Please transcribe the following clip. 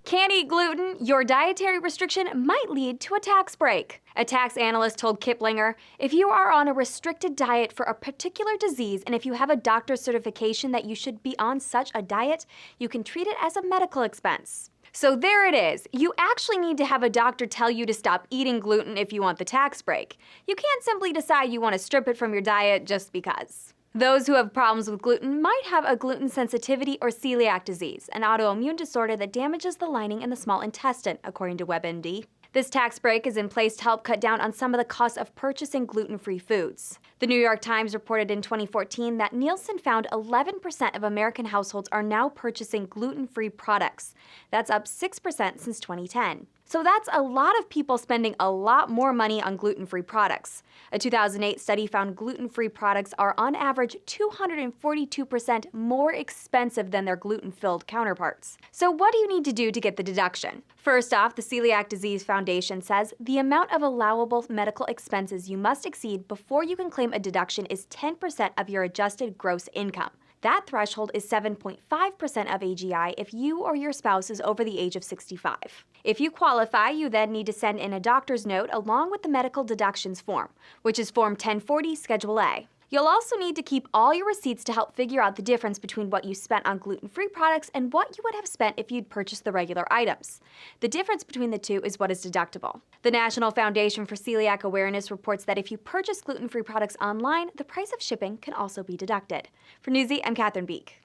Can't eat gluten? Your dietary restriction might lead to a tax break. A tax analyst told Kiplinger, if you are on a restricted diet for a particular disease and if you have a doctor's certification that you should be on such a diet, you can treat it as a medical expense. So there it is. You actually need to have a doctor tell you to stop eating gluten if you want the tax break. You can't simply decide you want to strip it from your diet just because. Those who have problems with gluten might have a gluten sensitivity or celiac disease, an autoimmune disorder that damages the lining in the small intestine, according to WebMD. This tax break is in place to help cut down on some of the costs of purchasing gluten-free foods. The New York Times reported in 2014 that Nielsen found 11% of American households are now purchasing gluten-free products. That's up 6% since 2010. So that's a lot of people spending a lot more money on gluten-free products. A 2008 study found gluten-free products are on average 242% more expensive than their gluten-filled counterparts. So what do you need to do to get the deduction? First off, the Celiac Disease Foundation says the amount of allowable medical expenses you must exceed before you can claim a deduction is 10% of your adjusted gross income. That threshold is 7.5% of AGI if you or your spouse is over the age of 65. If you qualify, you then need to send in a doctor's note along with the medical deductions form, which is Form 1040 Schedule A. You'll also need to keep all your receipts to help figure out the difference between what you spent on gluten-free products and what you would have spent if you'd purchased the regular items. The difference between the two is what is deductible. The National Foundation for Celiac Awareness reports that if you purchase gluten-free products online, the price of shipping can also be deducted. For Newsy, I'm Catherine Beek.